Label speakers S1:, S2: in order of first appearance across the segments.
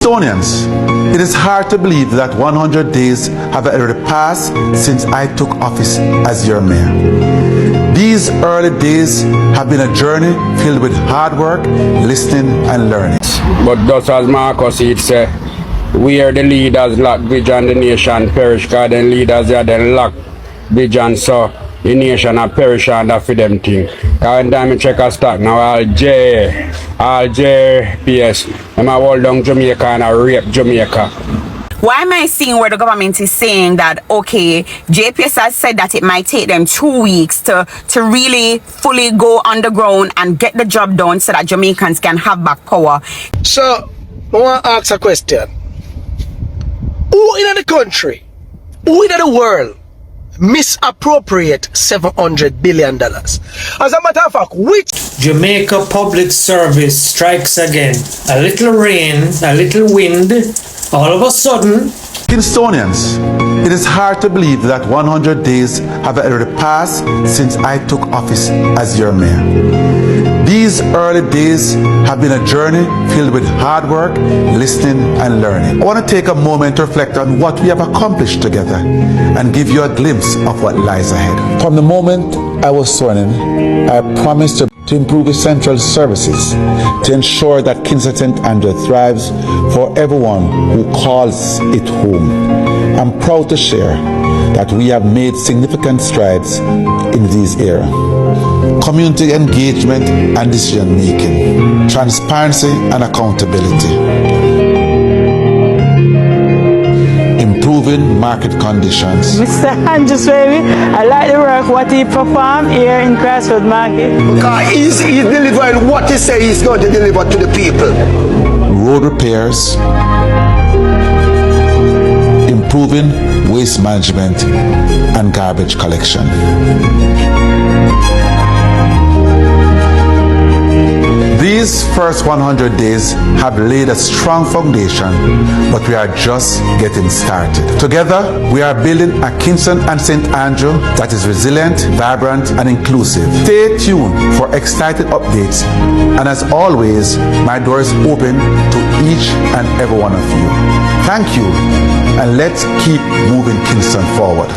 S1: Estonians, it is hard to believe that 100 days have already passed since I took office as your mayor. These early days have been a journey filled with hard work, listening and learning.
S2: But thus as Marcus said, we are the leaders lack vision, the nation perish. God then leaders are then lack vision, so the nation are perish under for them thing. Every time I check a stock now, all JPS, I'm a hold down Jamaica and I rape Jamaica.
S3: Why am I seeing where the government is saying that, okay, JPS has said that it might take them 2 weeks to really fully go underground and get the job done so that Jamaicans can have back power?
S4: So, I want to ask a question. Who in the country, who in the world misappropriate $700 billion? As a matter of fact, which
S5: Jamaica Public Service strikes again. A little rain, a little wind, all of a sudden.
S1: Estonians, it is hard to believe that 100 days have already passed since I took office as your mayor. These early days have been a journey filled with hard work, listening and learning. I want to take a moment to reflect on what we have accomplished together and give you a glimpse of what lies ahead. From the moment I was sworn in, I promised to improve essential services to ensure that Kingston St. Andrew thrives for everyone who calls it home. I'm proud to share that we have made significant strides in these areas. Community engagement and decision making, transparency and accountability, improving market conditions.
S6: Mr. Andrew Swaby, I like the work what he performed here in Crossroad Market.
S4: he's delivering what he says he's going to deliver to the people.
S1: Road repairs, improving waste management and garbage collection. These first 100 days have laid a strong foundation, but we are just getting started. Together, we are building a Kingston and St. Andrew that is resilient, vibrant, and inclusive. Stay tuned for exciting updates, and as always, my door is open to each and every one of you. Thank you, and let's keep moving Kingston forward.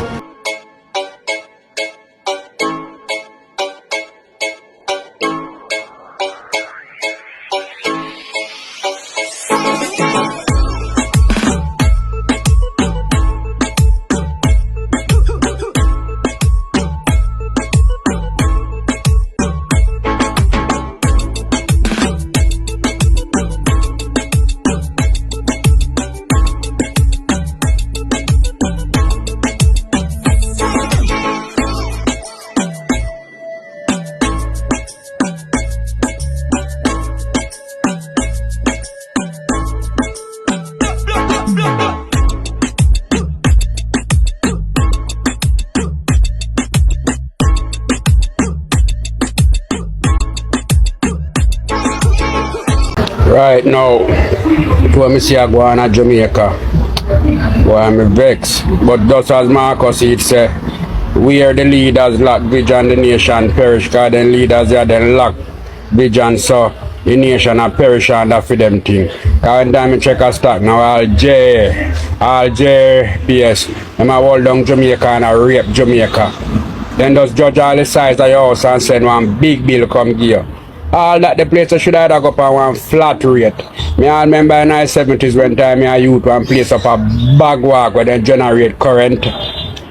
S2: Right now, when I see I go on to Jamaica, boy, I'm vexed. But just as Marcus said, we are the leaders lack vision, the nation perish. God then leaders are then lack vision, so the nation are perish under for them thing. Every time I check a stock now, all JPS, I'm a hold down Jamaica and I rape Jamaica. Then just judge all the size of your house and send one big bill come give you. All that the place should have go up on one flat rate. Me I remember in the 70s when time I youth one place up a bag walk where they generate current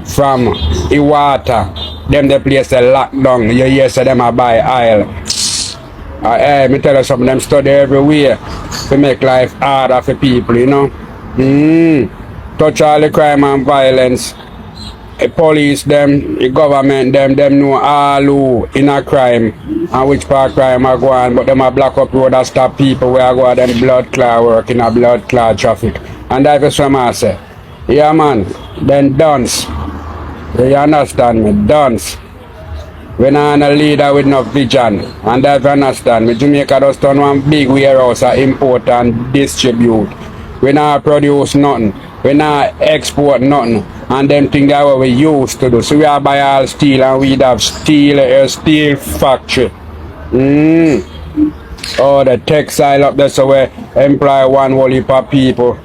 S2: from the water. Them the place they lock down. You hear say them a buy oil. Me tell you something, them study everywhere to make life harder for people, you know. Touch all the crime and violence. The police, them, the government, them know all who in a crime and which part crime are going, but them a block up road and stop people where I go them blood clot work in a blood clot traffic. And that is what I say. Yeah man, then dance. You understand me? Dance. We not a leader with no vision. And that you understand me. Jamaica does turn one big warehouse and import and distribute. We not produce nothing. We not export nothing. And them things that what we used to do. So we are buy all steel and we have steel factory. Oh, the textile up there, so we employ one whole heap of people.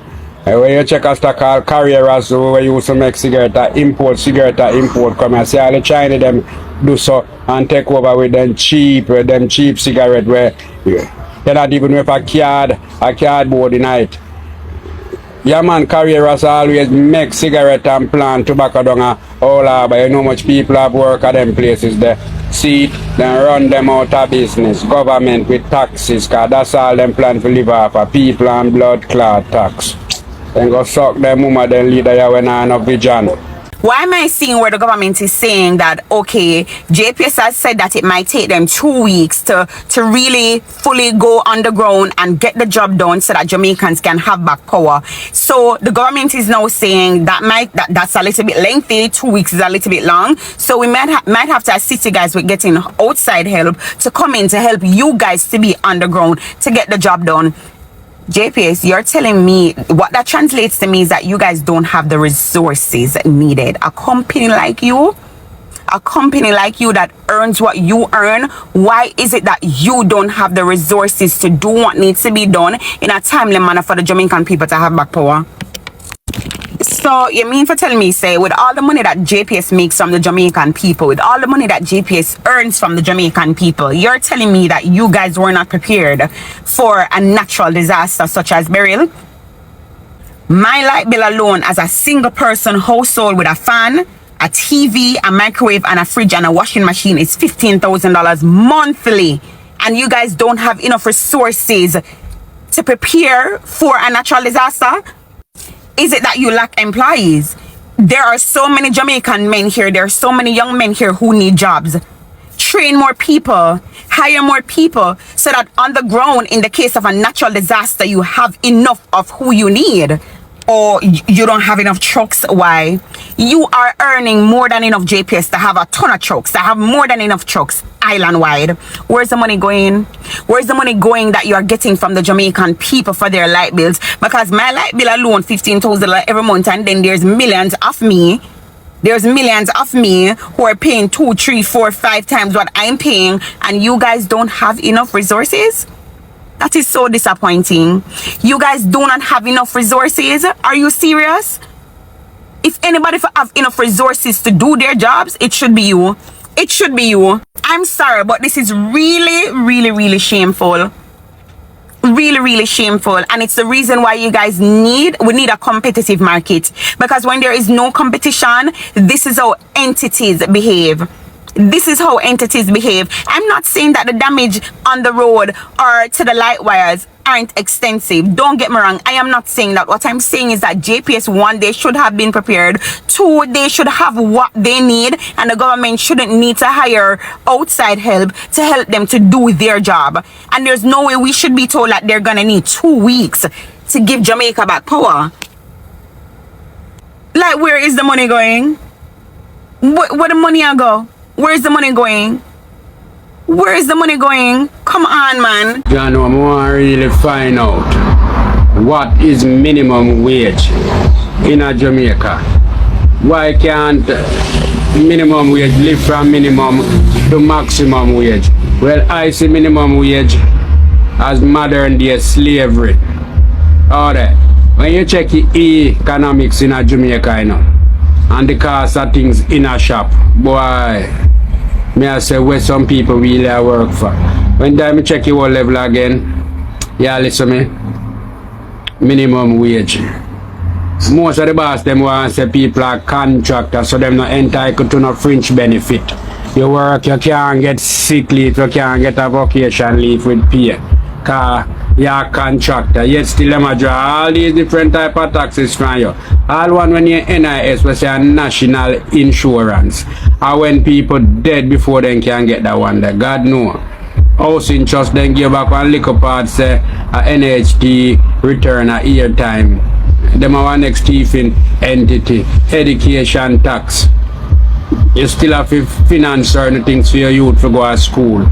S2: When you check a stock called carriers who used to make cigarette import, come and see all the China them do so and take over with them cheap cigarette where you're not even with a cardboard in it. Yeah man, carriers always make cigarette and plant tobacco down a whole lot, but you know much people have work at them places there. See it, then run them out of business. Government with taxes, cause that's all them plan to live off of people and blood clot tax. Then go suck them mama, then leader ya when I have vision.
S3: Why am I seeing where the government is saying that, okay, JPS has said that it might take them 2 weeks to really fully go underground and get the job done so that Jamaicans can have back power. So the government is now saying that's a little bit lengthy. 2 weeks is a little bit long. So we might have to assist you guys with getting outside help to come in to help you guys to be underground to get the job done. JPS, you're telling me what that translates to me is that you guys don't have the resources needed. A company like you that earns what you earn, why is it that you don't have the resources to do what needs to be done in a timely manner for the Jamaican people to have back power? So you mean for telling me, say, with all the money that JPS makes from the Jamaican people, with all the money that JPS earns from the Jamaican people, you're telling me that you guys were not prepared for a natural disaster such as Beryl? My light bill alone as a single person household with a fan, a TV, a microwave, and a fridge and a washing machine is $15,000 monthly. And you guys don't have enough resources to prepare for a natural disaster? Is it that you lack employees? There are so many Jamaican men here. There are so many young men here who need jobs. Train more people, hire more people so that on the ground, in the case of a natural disaster, you have enough of who you need. Or you don't have enough trucks. Why? You are earning more than enough JPS to have a ton of trucks, to have more than enough trucks island-wide. Where's the money going? Where's the money going that you are getting from the Jamaican people for their light bills? Because my light bill alone, $15,000 every month, and then there's millions of me. There's millions of me who are paying 2, 3, 4, 5 times what I'm paying, and you guys don't have enough resources? That is so disappointing. You guys do not have enough resources? Are you serious? If anybody have enough resources to do their jobs, it should be you. It should be you. I'm sorry, but this is really, really, really shameful. Really, really shameful. And it's the reason why you guys we need a competitive market. Because when there is no competition, this is how entities behave. This is how entities behave. I'm not saying that the damage on the road or to the light wires aren't extensive. Don't get me wrong. I am not saying that. What I'm saying is that JPS, 1, they should have been prepared. 2, they should have what they need. And the government shouldn't need to hire outside help to help them to do their job. And there's no way we should be told that they're going to need 2 weeks to give Jamaica back power. Like, where is the money going? Where the money go? Where's the money going? Where is the money going? Come on, man.
S2: You know, I want to really find out what is minimum wage in a Jamaica. Why can't minimum wage live from minimum to maximum wage? Well, I see minimum wage as modern day slavery. Alright, when you check the economics in a Jamaica, you know, and the cost of things in a shop, boy, me I say where some people really work for. When time check your level again, yeah, listen me, minimum wage. Most of the boss them want to say people are contractors, so them not entitled to no fringe benefit. You work, you can't get sick leave, you can't get a vacation leave with pay. Cause you're a contractor, yet still them a draw all these different type of taxes from you. All one when you're NIS, we say a national insurance. And when people dead before they can get that one there, God know. Housing trust then give back one little part, say a NHT return a year time. Them are one next thiefing entity, education tax. You still have to finance certain things for your youth to go to school.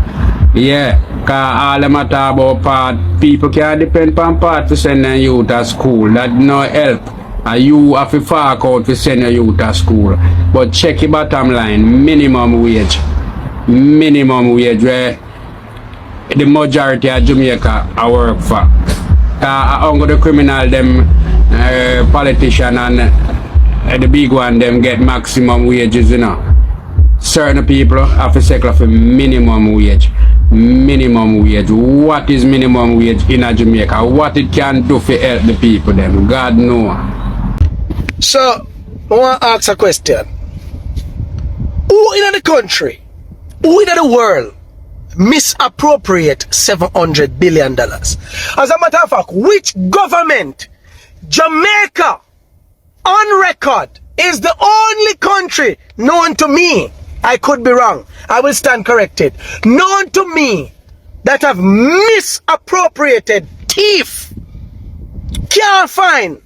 S2: Yeah, cause all them a talk about part, people can depend on part to send their youth to school. That no help. And you have to fork out to send your youth to school. But check your bottom line, minimum wage. Minimum wage where the majority of Jamaica I work for. Only the criminal, them politician and the big one, them get maximum wages, you know. Certain people have to settle for minimum wage. Minimum wage. What is minimum wage in Jamaica? What it can do for help the people, them? God know.
S4: So, I want to ask a question. Who in the country, who in the world misappropriate $700 billion? As a matter of fact, which government, Jamaica, on record, is the only country known to me, I could be wrong, I will stand corrected, known to me that have misappropriated, thief, can't find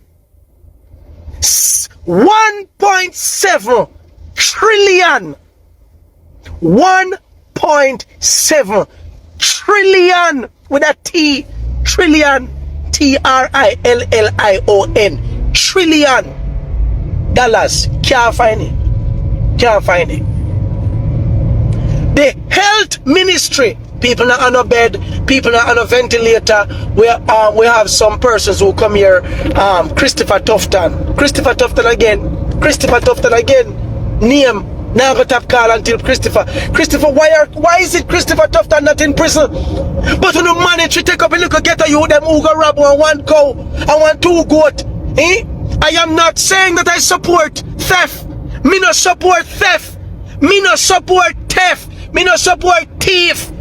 S4: 1.7 trillion, 1.7 trillion with a T, trillion, TRILLION, trillion dollars. Can't find it. Can't find it. The health ministry, people not on a bed, people not on a ventilator. We have some persons who come here. Christopher Tufton again. Name. Now go tap call until Christopher. Why is it Christopher Tufton not in prison? But when the manage to take up a little get a you them who go rob one cow and 2 goat. I am not saying that I support theft. Me no support theft. Me no support theft. Me no support thief.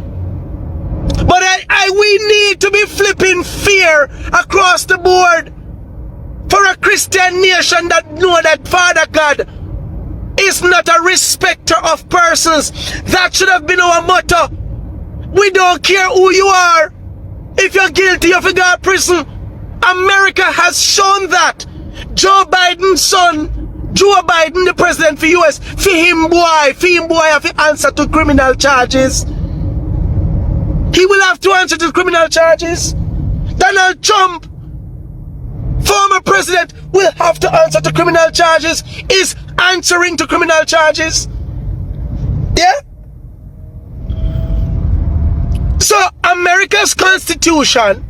S4: But we need to be flipping fear across the board for a Christian nation that know that Father God is not a respecter of persons. That should have been our motto. We don't care who you are. If you're guilty of a go to prison. America has shown that. Joe Biden's son, Joe Biden, the president for US, for him boy have to answer to criminal charges. He will have to answer to criminal charges. Donald Trump, former president, will have to answer to criminal charges. Is answering to criminal charges. Yeah? So America's constitution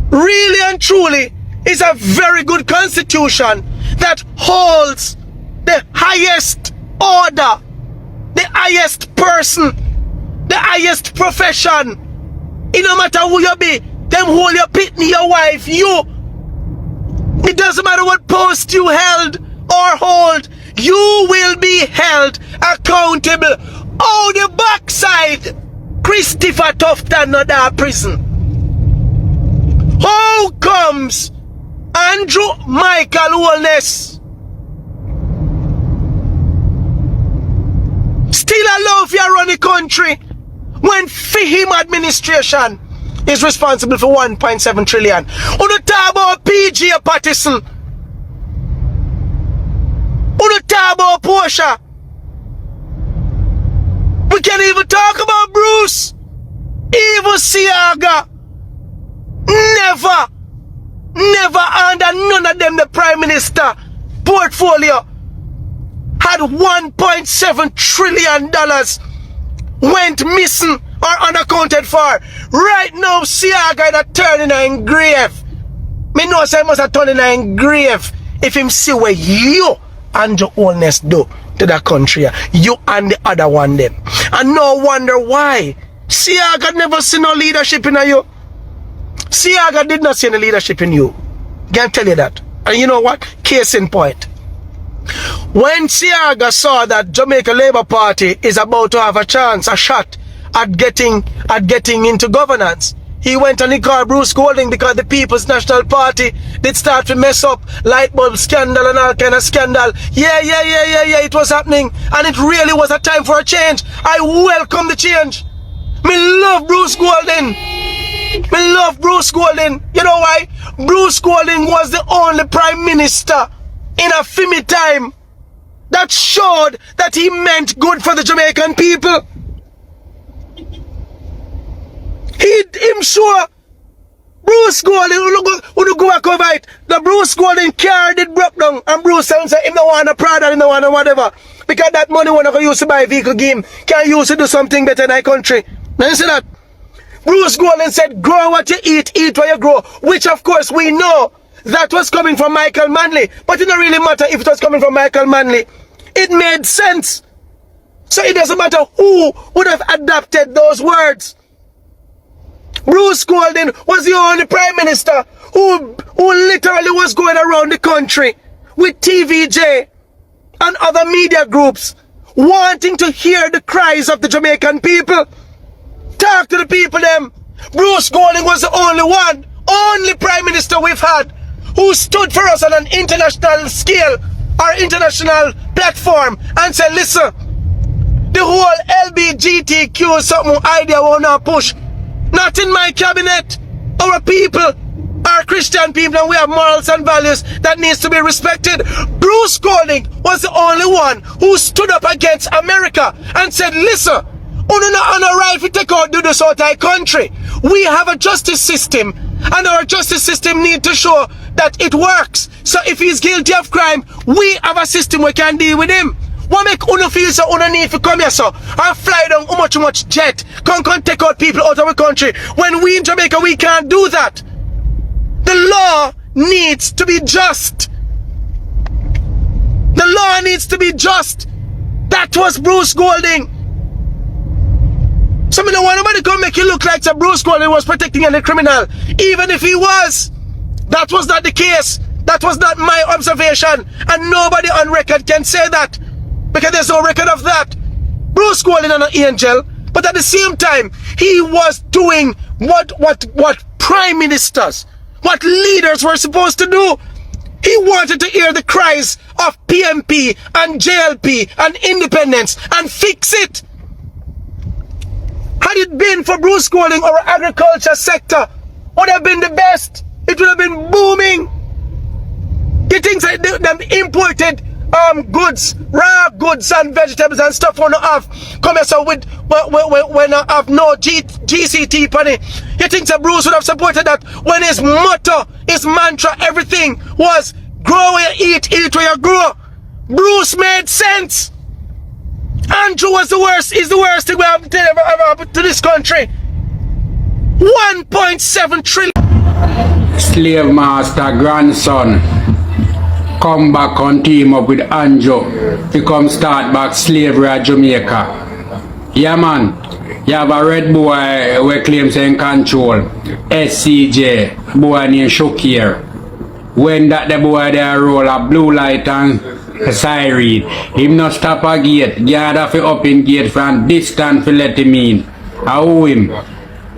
S4: really and truly is a very good constitution that holds the highest order, the highest person, the highest profession. It no matter who you be, them hold your pitney, your wife, you. It doesn't matter what post you held or hold, you will be held accountable. Oh, the backside, Christopher Tufton not that prison. How comes andrewholness still allow if you run the country when for him administration is responsible for 1.7 trillion? On the talk about PG Patterson, on the talk about Portia, we can't even talk about Bruce, even Siaga. Never under none of them the prime minister portfolio had $1.7 trillion went missing or unaccounted for. Right now, Siaga is turning in grave. Me know say must have turned in grave if him see what you and your Andrewholness do to that country. You and the other one them. And no wonder why. Siaga never see no leadership in you. Siaga did not see any leadership in you. Can't tell you that. And you know what? Case in point. When Siaga saw that Jamaica Labour Party is about to have a shot at getting into governance, he went and he called Bruce Golding because the People's National Party did start to mess up, light bulb scandal and all kind of scandal. Yeah, it was happening. And it really was a time for a change. I welcome the change. Me love Bruce Golding. Me love Bruce Golding. You know why? Bruce Golding was the only prime minister in a Fimi time that showed that he meant good for the Jamaican people. Him sure Bruce Golding who go back over it. The Bruce Golding car did broke down and Bruce said him no want a Prada, him no want a whatever. Because that money wanna go use to buy a vehicle game. Can't use to do something better in our country. Now you see that? Bruce Golding said, grow what you eat what you grow. Which of course we know that was coming from Michael Manley. But it don't really matter if it was coming from Michael Manley. It made sense. So it doesn't matter who would have adapted those words. Bruce Golding was the only Prime Minister who literally was going around the country with TVJ and other media groups wanting to hear the cries of the Jamaican people. Talk to the people them. Bruce Golding was the only Prime Minister we've had who stood for us on an international scale or international platform and said, listen, the whole LGBTQ something idea will not push. Not in my cabinet. Our people are Christian people and we have morals and values that needs to be respected. Bruce Golding was the only one who stood up against America and said, listen, on a right to take out do this out of country. We have a justice system and our justice system need to show that it works. So if he's guilty of crime, we have a system we can deal with him. What make uno feel so uno need to come here so and fly down how much jet come take out people out of our country when we in Jamaica we can't do that. The law needs to be just. The law needs to be just. That was Bruce Golding. So me don't want nobody come make you look like Sir Bruce Golding was protecting any criminal. Even if he was. That was not the case. That was not my observation. And nobody on record can say that. Because there's no record of that. Bruce Golding is an angel, but at the same time, he was doing what prime ministers, what leaders were supposed to do. He wanted to hear the cries of PNP and JLP and independence and fix it. Had it been for Bruce Golding, our agriculture sector would have been the best. It would have been booming. The things that them imported goods, raw goods and vegetables and stuff when have come here so with when I have no GCT money. You think that Bruce would have supported that when his motto, his mantra, everything was grow where you eat where you grow. Bruce made sense. Andrew was the worst, is the worst thing we have ever happened to this country. 1.7 trillion.
S2: Slave master grandson come back and team up with Andrew to come start back slavery at Jamaica. Yeah man, you have a red boy who claims in control, SCJ, boy named Shokir. When that the boy there roll a blue light and siren, him not stop a gate, gather for up in gate from distance for let him in. I owe him,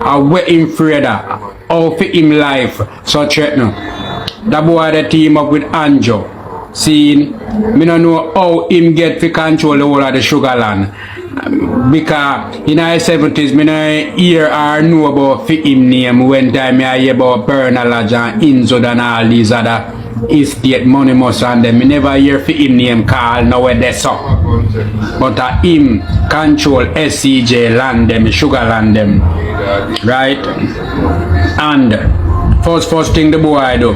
S2: I wet him Freda, how for him life, so threaten. The boy the team up with Anjo. See, me don't know how him get to control the whole of the sugar land. Because in the 70s, me don't hear or know about him name when time I hear about Bernalage and Inzo and all these other estate money must and them. Me never hear him name called nowhere they so. But him control SCJ land them, sugar land them. Right? And first thing the boy do,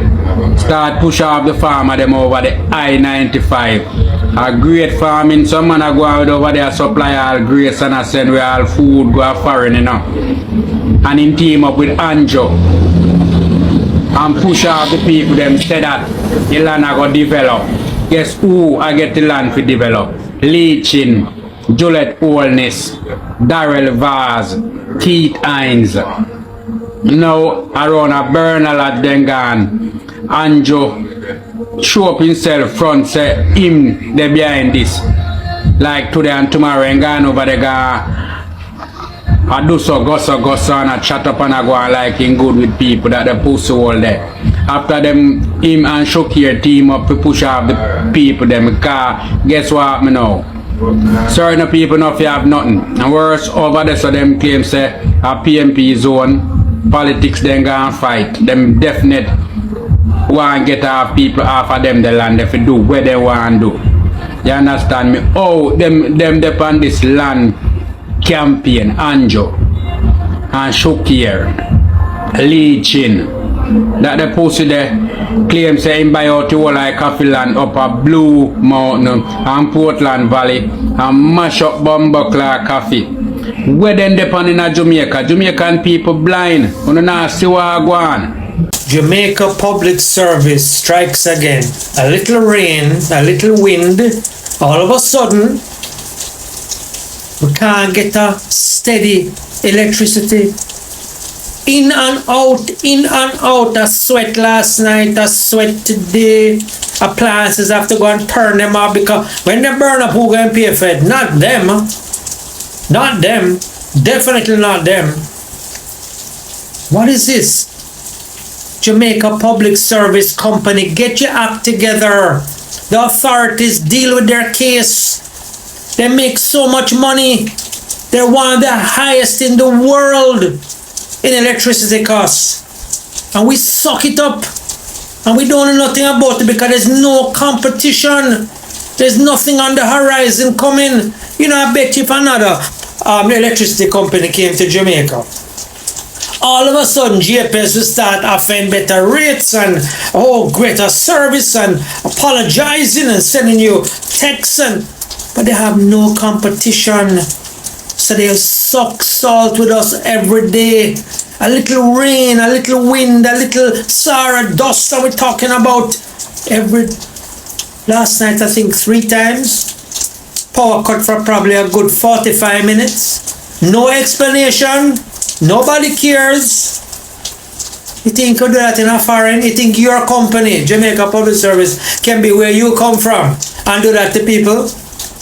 S2: start push off the farmer them over the I-95. A great farming, some man a go out over there supply all grapes and a send we all food go a foreign, you know. And in team up with Anjo and push off the people them say that the land a go develop. Guess who I get the land to develop? Leaching, andrewholness, Darrell Vaz, Keith Hines. Now around a burner at them gone, Anjo show up himself front, say him they behind this. Like today and tomorrow and gone over the guy. I do so go and I chat up and I go and like him good with people that they push all there. After them him and Shokir team up to push off the people them car. Guess what happen now? Certain people not have nothing. And worse over there so them claim say a PNP zone. Politics then go and fight. Them definite want get off people off of them the land if you do where they want to do. You understand me? Oh, them depend this land campaign, Anjo and Shokir, Leaching. That the pussy there claim saying buy out the whole like coffee land up a Blue Mountain and Portland Valley and mash up Bumbuckler coffee. Where then depend in Jamaica? Jamaican people blind. You not see what go on.
S5: Jamaica Public Service strikes again. A little rain, a little wind, all of a sudden, we can't get a steady electricity. In and out, in and out. A sweat last night, a sweat today. Appliances have to go and turn them off because when they burn up, who going to pay for it? Not them. Not them. Definitely not them. What is this? Jamaica Public Service Company, get your act together. The authorities deal with their case. They make so much money. They're one of the highest in the world in electricity costs. And we suck it up. And we don't know nothing about it because there's no competition. There's nothing on the horizon coming. You know, I bet you if another electricity company came to Jamaica, all of a sudden JPS will start offering better rates and greater service and apologizing and sending you texts, but they have no competition. So they'll suck salt with us every day. A little rain, a little wind, a little Sahara dust that we're talking about last night I think 3 times. Power cut for probably a good 45 minutes. No explanation. Nobody cares. You think you do that in a foreign? You think your company, Jamaica Public Service, can be where you come from and do that to people?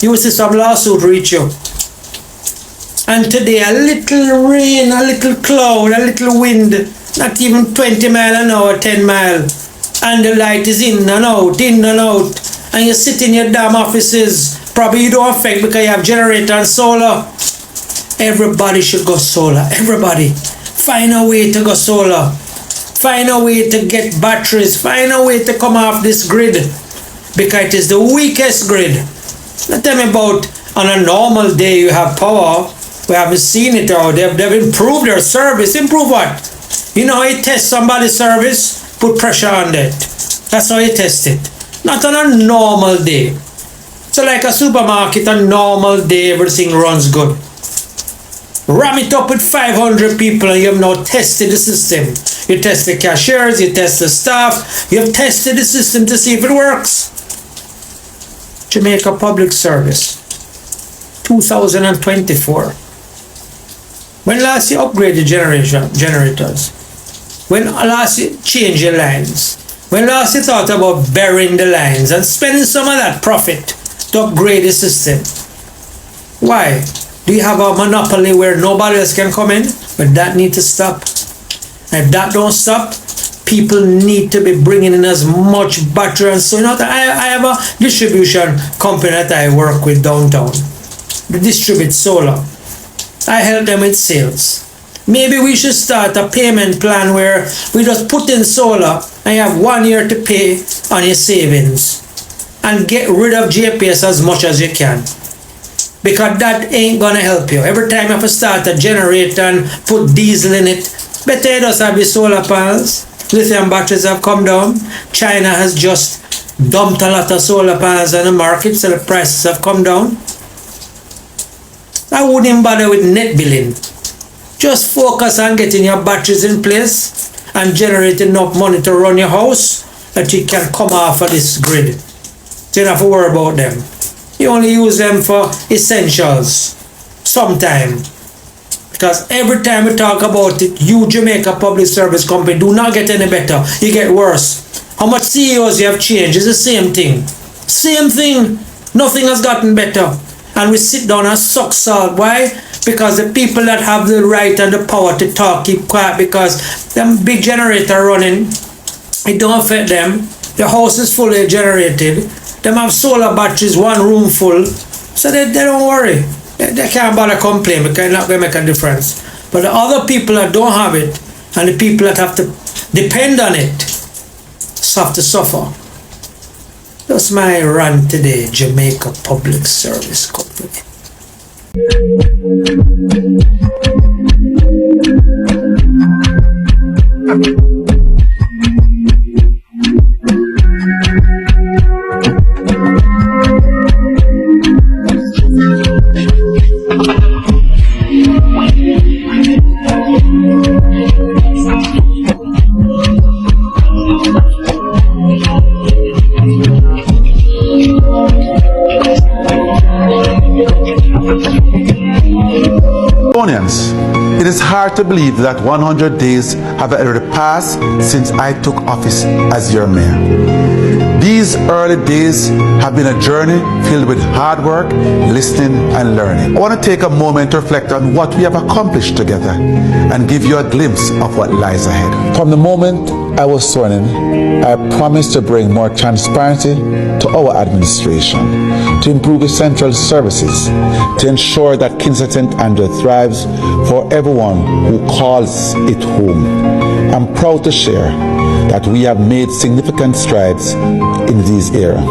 S5: You will see some lawsuit reach you. And today a little rain, a little cloud, a little wind, not even 20 miles an hour, 10 miles, and the light is in and out, and you sit in your damn offices. Probably you don't affect because you have generator and solar. Everybody should go solar. Everybody. Find a way to go solar. Find a way to get batteries. Find a way to come off this grid. Because it is the weakest grid. Now tell me about on a normal day you have power. We haven't seen it out. They've improved their service. Improve what? You know how you test somebody's service? Put pressure on it. That's how you test it. Not on a normal day. So like a supermarket, a normal day, everything runs good. Ram it up with 500 people and you have now tested the system. You test the cashiers, you test the staff, you have tested the system to see if it works. Jamaica Public Service, 2024. When last you upgraded generators? When last you changed your lines? When last you thought about burying the lines and spending some of that profit to upgrade the system? Why? Do you have a monopoly where nobody else can come in? But that needs to stop. And if that don't stop, people need to be bringing in as much battery and so. You know, I have a distribution company that I work with downtown. They distribute solar. I help them with sales. Maybe we should start a payment plan where we just put in solar and you have 1 year to pay on your savings and get rid of JPS as much as you can. Because that ain't gonna help you. Every time you have to start a generator and put diesel in it, better you just have the solar panels. Lithium batteries have come down. China has just dumped a lot of solar panels on the market, so the prices have come down. I wouldn't even bother with net billing. Just focus on getting your batteries in place and generating enough money to run your house that you can come off of this grid. So you don't have to worry about them. You only use them for essentials sometime. Because every time we talk about it, you Jamaica Public Service Company do not get any better. You get worse. How much CEOs you have changed? It's the same thing. Same thing. Nothing has gotten better. And we sit down and suck salt. Why? Because the people that have the right and the power to talk keep quiet because them big generator running, it don't affect them. The house is fully generated. Them have solar batteries, 1 room full. So they don't worry. They can't bother complain because it's not going to make a difference. But the other people that don't have it and the people that have to depend on it have to suffer. That's my rant today, Jamaica Public Service Company.
S1: hard to believe that 100 days have already passed since I took office as your mayor. These early days have been a journey filled with hard work, listening, and learning. I want to take a moment to reflect on what we have accomplished together and give you a glimpse of what lies ahead. From the moment I was sworn in, I promised to bring more transparency to our administration, to improve essential services, to ensure that Kingston St. Andrew thrives for everyone who calls it home. I'm proud to share that we have made significant strides in these areas.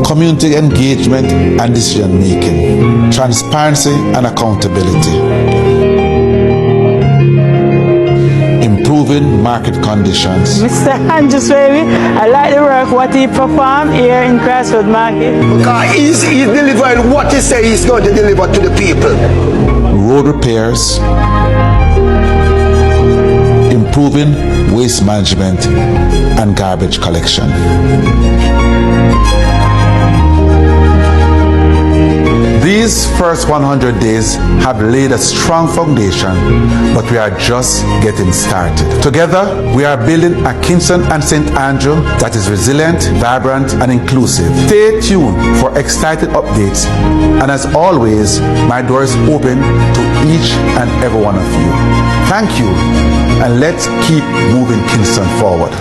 S1: Community engagement and decision making, transparency and accountability, improving market conditions.
S6: Mr. Andrews, baby, I like the work what he performed here in Crossroad Market.
S4: Because he's delivering what he says he's going to deliver to the people.
S1: Road repairs, improving waste management and garbage collection. These first 100 days have laid a strong foundation, but we are just getting started. Together, we are building a Kingston and St. Andrew that is resilient, vibrant, and inclusive. Stay tuned for exciting updates, and as always, my door is open to each and every one of you. Thank you, and let's keep moving Kingston forward.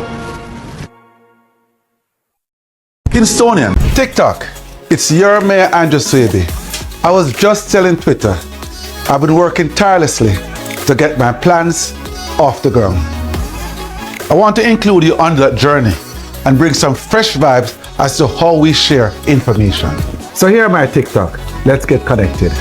S1: Kingstonian, TikTok, it's your Mayor Andrew Swaby. I was just telling Twitter, I've been working tirelessly to get my plans off the ground. I want to include you on that journey and bring some fresh vibes as to how we share information. So here are my TikTok. Let's get connected.